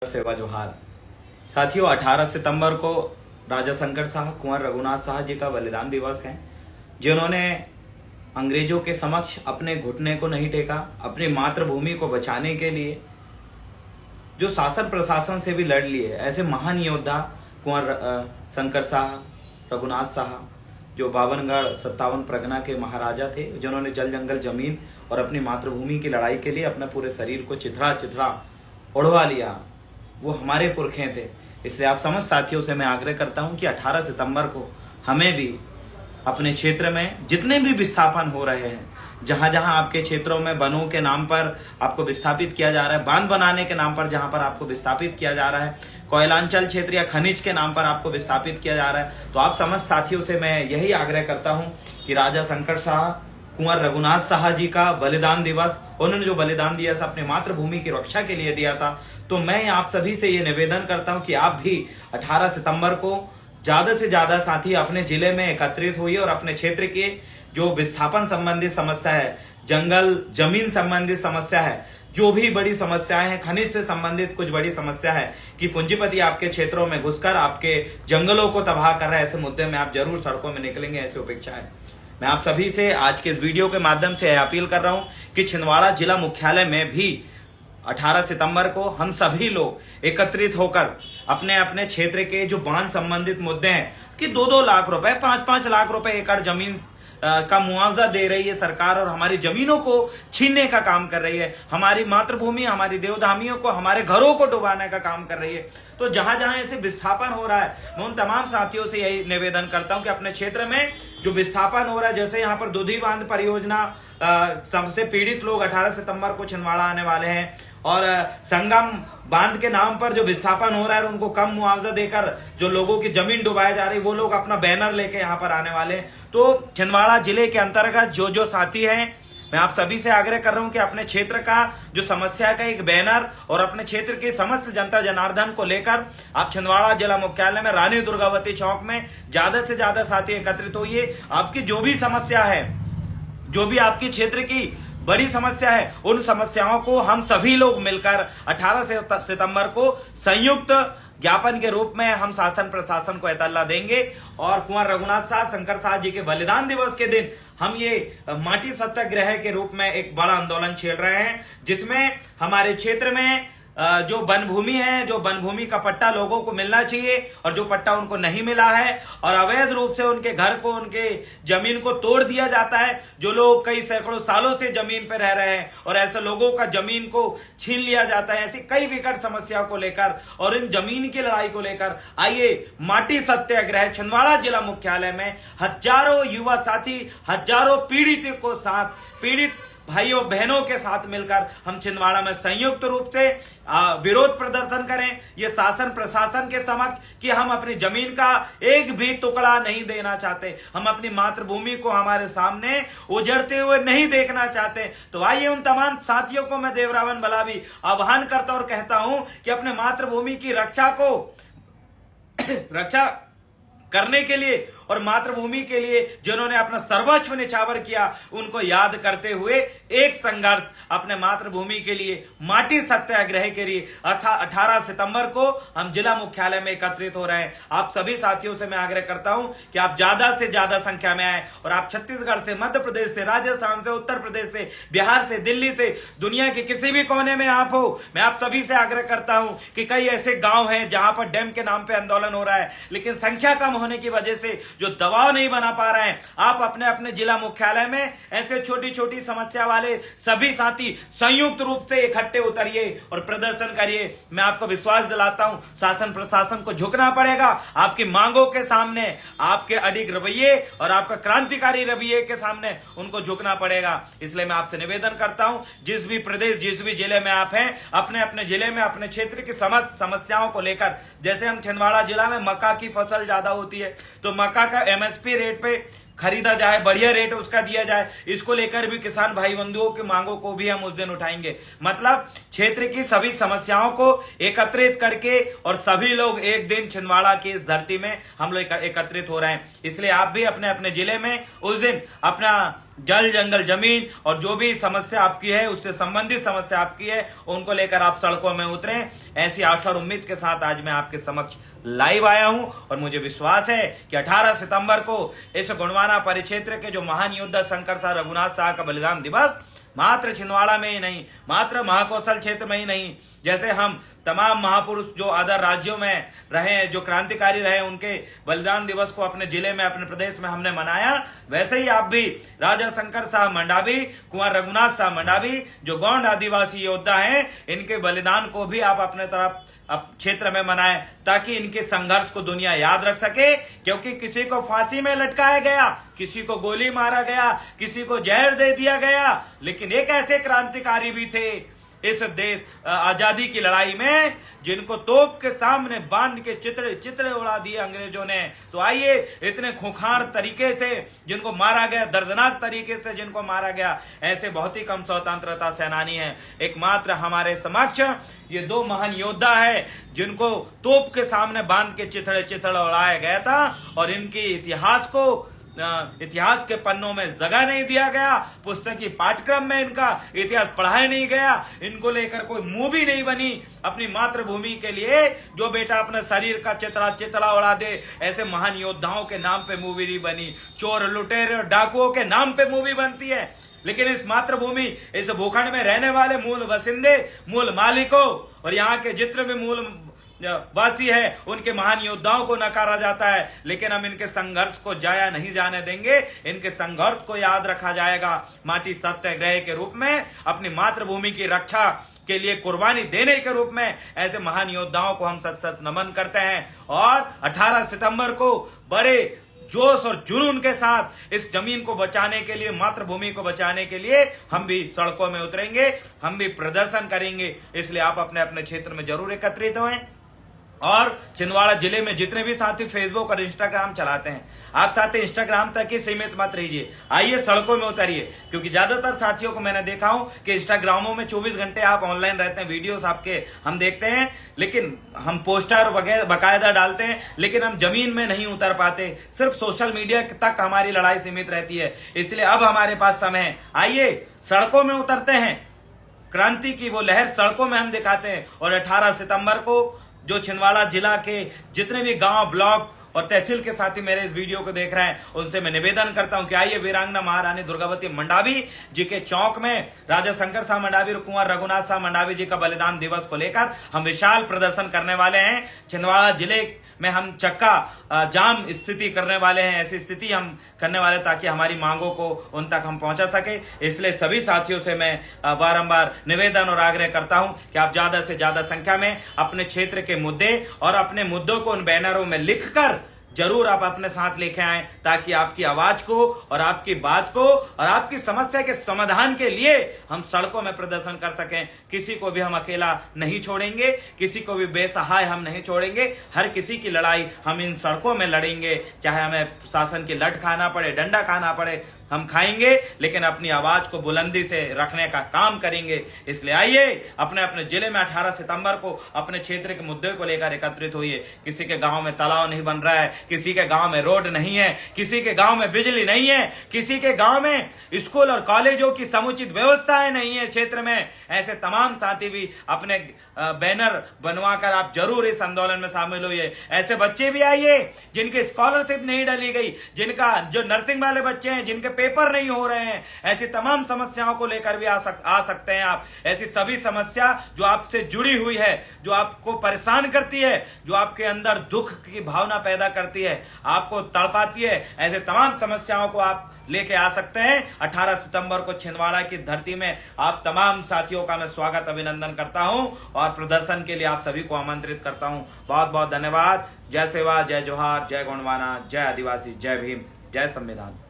सेवा जोहार। साथियों, 18 सितंबर को राजा शंकर शाह, कुंवर रघुनाथ शाह जी का बलिदान दिवस है, जिन्होंने अंग्रेजों के समक्ष अपने घुटने को नहीं टेका, अपनी मातृभूमि को बचाने के लिए जो शासन प्रशासन से भी लड़ लिए। ऐसे महान योद्धा कुंवर शंकर शाह, रघुनाथ शाह, जो 52गढ़ 57 परगना के महाराजा थे, जिन्होंने जल जंगल जमीन और अपनी मातृभूमि की लड़ाई के लिए अपने पूरे शरीर को चिथड़ा चिथड़ा उड़वा लिया, वो हमारे पुरखे थे। इसलिए आप समस्त साथियों से मैं आग्रह करता हूं कि 18 सितंबर को हमें भी अपने क्षेत्र में जितने भी विस्थापन हो रहे हैं, जहां जहां आपके क्षेत्रों में वनों के नाम पर आपको विस्थापित किया जा रहा है, बांध बनाने के नाम पर जहां पर आपको विस्थापित किया जा रहा है, कोयलांचल क्षेत्र या खनिज के नाम पर आपको विस्थापित किया जा रहा है, तो आप समस्त साथियों से मैं यही आग्रह करता हूं कि राजा शंकर शाह, कुंवर रघुनाथ शाह जी का बलिदान दिवस, उन्होंने जो बलिदान दिया था अपनी मातृभूमि की रक्षा के लिए दिया था, तो मैं आप सभी से ये निवेदन करता हूं कि आप भी 18 सितंबर को ज्यादा से ज्यादा साथी अपने जिले में एकत्रित होइए और अपने क्षेत्र के जो विस्थापन संबंधित समस्या है, जंगल जमीन संबंधित समस्या है, जो भी बड़ी समस्याएं हैं, खनिज से संबंधित कुछ बड़ी समस्या है कि पूंजीपति आपके क्षेत्रों में घुसकर आपके जंगलों को तबाह कर रहे हैं, ऐसे मुद्दे में आप जरूर सड़कों में निकलेंगे, ऐसी अपेक्षा है। मैं आप सभी से आज के इस वीडियो के माध्यम से अपील कर रहा हूं कि छिंदवाड़ा जिला मुख्यालय में भी 18 सितंबर को हम सभी लोग एकत्रित होकर अपने अपने क्षेत्र के जो बांध संबंधित मुद्दे हैं कि 2-2 लाख रुपए, 5-5 लाख रुपए एकड़ जमीन का मुआवजा दे रही है सरकार और हमारी जमीनों को छीनने का काम कर रही है, हमारी मातृभूमि, हमारी देवधामियों को, हमारे घरों को डुबाने का काम कर रही है। तो जहां जहां ऐसे विस्थापन हो रहा है, मैं उन तमाम साथियों से यही निवेदन करता हूं कि अपने क्षेत्र में जो विस्थापन हो रहा है, जैसे यहाँ पर दुधी बांध परियोजना सबसे पीड़ित लोग 18 सितंबर को छिंदवाड़ा आने वाले हैं और संगम बांध के नाम पर जो विस्थापन हो रहा है उनको कम मुआवजा देकर जो लोगों की जमीन डुबाई जा रही है, वो लोग अपना बैनर लेके यहाँ पर आने वाले हैं। तो छिंदवाड़ा जिले के अंतर्गत जो साथी हैं, मैं आप सभी से आग्रह कर रहा हूं कि अपने क्षेत्र का जो समस्या का एक बैनर और अपने क्षेत्र की समस्त जनता जनार्दन को लेकर आप छिंदवाड़ा जिला मुख्यालय में रानी दुर्गावती चौक में ज्यादा से ज्यादा साथी एकत्रित होइए। आपकी जो भी समस्या है, जो भी आपकी क्षेत्र की बड़ी समस्या है, उन समस्याओं को हम सभी लोग मिलकर 18 सितंबर को संयुक्त ज्ञापन के रूप में हम शासन प्रशासन को एतल्ला देंगे और कुंवर रघुनाथ शाह, शंकर शाह जी के बलिदान दिवस के दिन हम ये माटी सत्याग्रह के रूप में एक बड़ा आंदोलन छेड़ रहे हैं, जिसमें हमारे क्षेत्र में जो वन भूमि है, जो वन भूमि का पट्टा लोगों को मिलना चाहिए और जो पट्टा उनको नहीं मिला है और अवैध रूप से उनके घर को, उनके जमीन को तोड़ दिया जाता है, जो लोग कई सैकड़ों सालों से जमीन पर रह रहे हैं और ऐसे लोगों का जमीन को छीन लिया जाता है। ऐसी कई विकट समस्याओं को लेकर और इन जमीन की लड़ाई को लेकर आइए माटी सत्याग्रह छिंदवाड़ा जिला मुख्यालय में हजारों युवा साथी, हजारों पीड़ित को साथ, पीड़ित भाइयों बहनों के साथ मिलकर हम छिंदवाड़ा में संयुक्त रूप से विरोध प्रदर्शन करें ये शासन प्रशासन के समक्ष कि हम अपनी जमीन का एक भी टुकड़ा नहीं देना चाहते, हम अपनी मातृभूमि को हमारे सामने उजड़ते हुए नहीं देखना चाहते। तो आइए उन तमाम साथियों को मैं देवरावन बलावी आह्वान करता और कहता हूं कि अपने मातृभूमि की रक्षा करने के लिए और मातृभूमि के लिए जिन्होंने अपना सर्वस्व निछावर किया, उनको याद करते हुए एक संघर्ष अपने मातृभूमि के लिए, माटी सत्याग्रह के लिए 18 सितंबर को हम जिला मुख्यालय में एकत्रित हो रहे हैं। आप सभी साथियों से मैं आग्रह करता हूं कि आप ज्यादा से ज्यादा संख्या में आए और आप छत्तीसगढ़ से, मध्य प्रदेश से, राजस्थान से, उत्तर प्रदेश से, बिहार से, दिल्ली से, दुनिया के किसी भी कोने में आप हो, मैं आप सभी से आग्रह करता हूं कि कई ऐसे गांव हैं जहां पर डैम के नाम पे आंदोलन हो रहा है, लेकिन संख्या कम होने की वजह से जो दबाव नहीं बना पा रहे हैं, आप अपने अपने जिला मुख्यालय में ऐसे छोटी छोटी समस्या वाले सभी साथी संयुक्त रूप से इकट्ठे उतरिए और प्रदर्शन करिए। मैं आपको विश्वास दिलाता हूं शासन प्रशासन को झुकना पड़ेगा आपकी मांगों के सामने, आपके अडिग रवैये और आपका क्रांतिकारी रवैये के सामने उनको झुकना पड़ेगा। इसलिए मैं आपसे निवेदन करता हूं, जिस भी प्रदेश, जिस भी जिले में आप हैं, अपने अपने जिले में अपने क्षेत्र की समस्त समस्याओं को लेकर, जैसे हम छिंदवाड़ा जिला में मक्का की फसल ज्यादा होती है तो मक्का का एमएसपी रेट पे खरीदा जाए, बढ़िया रेट उसका दिया जाए, इसको लेकर भी किसान भाई बंधुओं की मांगों को भी हम उस दिन उठाएंगे। मतलब क्षेत्र की सभी समस्याओं को एकत्रित करके और सभी लोग एक दिन छिंदवाड़ा की इस धरती में हम लोग एकत्रित हो रहे हैं। इसलिए आप भी अपने अपने जिले में उस दिन अपना जल जंगल जमीन और जो भी समस्या आपकी है, उससे संबंधित समस्या आपकी है, उनको लेकर आप सड़कों में उतरे। ऐसी आशा और उम्मीद के साथ आज मैं आपके समक्ष लाइव आया हूं और मुझे विश्वास है कि 18 सितंबर को इस गोंडवाना परिक्षेत्र के जो महान योद्धा शंकर शाह रघुनाथ शाह का बलिदान दिवस मात्र छिंदवाड़ा में ही नहीं, मात्र महाकौशल क्षेत्र में ही नहीं, जैसे हम तमाम महापुरुष जो अदर राज्यों में रहे, जो क्रांतिकारी रहे, उनके बलिदान दिवस को अपने जिले में, अपने प्रदेश में हमने मनाया, वैसे ही आप भी राजा शंकर शाह मंडावी, कुंवर रघुनाथ शाह मंडावी, जो गौंड आदिवासी योद्धा हैं, इनके बलिदान को भी आप अपने तरफ क्षेत्र में मनाएं, ताकि इनके संघर्ष को दुनिया याद रख सके। क्योंकि किसी को फांसी में लटकाया गया, किसी को गोली मारा गया, किसी को जहर दे दिया गया, लेकिन एक ऐसे क्रांतिकारी भी थे इस देश आजादी की लड़ाई में, जिनको तोप के सामने बांध के चित्रे उड़ा दिए अंग्रेजों ने। तो आइए, इतने खूंखार तरीके से जिनको मारा गया, दर्दनाक तरीके से जिनको मारा गया, ऐसे बहुत ही कम स्वतंत्रता सेनानी हैं। एकमात्र हमारे समक्ष ये दो महान योद्धा है, जिनको तोप के सामने बांध के चिथड़े उड़ाया गया था, और इनकी इतिहास के पन्नों में जगह नहीं दिया गया, पुस्तकीय पाठ्यक्रम में इनका इतिहास पढ़ाया नहीं गया, इनको लेकर कोई मूवी नहीं बनी। अपनी मातृभूमि के लिए जो बेटा अपने शरीर का चितला उड़ा दे, ऐसे महान योद्धाओं के नाम पे मूवी नहीं बनी। चोर लुटेरे और डाकुओं के नाम पे मूवी बनती है, लेकिन इस मातृभूमि, इस भूखंड में रहने वाले मूल बसिंदे, मूल मालिकों और यहाँ के जितने भी मूल वासी है, उनके महान योद्धाओं को नकारा जाता है। लेकिन हम इनके संघर्ष को जाया नहीं जाने देंगे, इनके संघर्ष को याद रखा जाएगा। माटी सत्याग्रह के रूप में, अपनी मातृभूमि की रक्षा के लिए कुर्बानी देने के रूप में ऐसे महान योद्धाओं को हम सत नमन करते हैं। और 18 सितंबर को बड़े जोश और जुनून के साथ इस जमीन को बचाने के लिए, मातृभूमि को बचाने के लिए हम भी सड़कों में उतरेंगे, हम भी प्रदर्शन करेंगे। इसलिए आप अपने अपने क्षेत्र में जरूर एकत्रित हों। और छिंदवाड़ा जिले में जितने भी साथी फेसबुक और इंस्टाग्राम चलाते हैं, आप साथी इंस्टाग्राम तक ही सीमित मत रहिए, आइए सड़कों में उतरिए। क्योंकि ज्यादातर साथियों को मैंने देखा हूं कि इंस्टाग्रामों में 24 घंटे आप ऑनलाइन रहते हैं, वीडियोस आपके हम देखते हैं, लेकिन हम पोस्टर वगैरह बाकायदा डालते हैं, लेकिन हम जमीन में नहीं उतर पाते, सिर्फ सोशल मीडिया तक हमारी लड़ाई सीमित रहती है। इसलिए अब हमारे पास समय है, आइए सड़कों में उतरते हैं, क्रांति की वो लहर सड़कों में हम दिखाते हैं। और 18 सितंबर को जो छिंदवाड़ा जिला के जितने भी गांव, ब्लॉक और तहसील के साथी मेरे इस वीडियो को देख रहे हैं, उनसे मैं निवेदन करता हूं कि आइए वीरांगना महारानी दुर्गावती मंडावी जी के चौक में राजा शंकर शाह मंडावी और कुंवर रघुनाथ शाह मंडावी जी का बलिदान दिवस को लेकर हम विशाल प्रदर्शन करने वाले हैं। छिंदवाड़ा जिले में हम चक्का जाम स्थिति करने वाले हैं, ऐसी स्थिति हम करने वाले ताकि हमारी मांगों को उन तक हम पहुंचा सके। इसलिए सभी साथियों से मैं बारंबार निवेदन और आग्रह करता हूं कि आप ज्यादा से ज्यादा संख्या में अपने क्षेत्र के मुद्दे और अपने मुद्दों को उन बैनरों में लिखकर जरूर आप अपने साथ लेके आए, ताकि आपकी आवाज को और आपकी बात को और आपकी समस्या के समाधान के लिए हम सड़कों में प्रदर्शन कर सकें। किसी को भी हम अकेला नहीं छोड़ेंगे, किसी को भी बेसहाय हम नहीं छोड़ेंगे। हर किसी की लड़ाई हम इन सड़कों में लड़ेंगे, चाहे हमें शासन की लठ खाना पड़े, डंडा खाना पड़े, हम खाएंगे, लेकिन अपनी आवाज को बुलंदी से रखने का काम करेंगे। इसलिए आइए अपने अपने जिले में 18 सितंबर को अपने क्षेत्र के मुद्दे को लेकर एकत्रित होइए। किसी के गांव में तालाब नहीं बन रहा है, किसी के गांव में रोड नहीं है, किसी के गांव में बिजली नहीं है, किसी के गांव में स्कूल और कॉलेजों की समुचित व्यवस्थाएं नहीं है क्षेत्र में, ऐसे तमाम साथी भी अपने बैनर बनवाकर आप जरूर इस आंदोलन में शामिल होइए। ऐसे बच्चे भी आइए जिनकी स्कॉलरशिप नहीं डाली गई, जिनका जो नर्सिंग वाले बच्चे हैं जिनके पेपर नहीं हो रहे हैं, ऐसी तमाम समस्याओं को लेकर भी आ सकते हैं आप। ऐसी सभी समस्या जो आपसे जुड़ी हुई है, जो आपको परेशान करती है, जो आपके अंदर दुख की भावना पैदा करती है, आपको तड़पाती है, ऐसे तमाम समस्याओं को आप लेके आ सकते हैं। 18 सितंबर को छिंदवाड़ा की धरती में आप तमाम साथियों का मैं स्वागत अभिनंदन करता हूं और प्रदर्शन के लिए आप सभी को आमंत्रित करता हूं। बहुत बहुत धन्यवाद। जय सेवा, जय जोहार, जय गोंडवाना, जय आदिवासी, जय भीम, जय संविधान।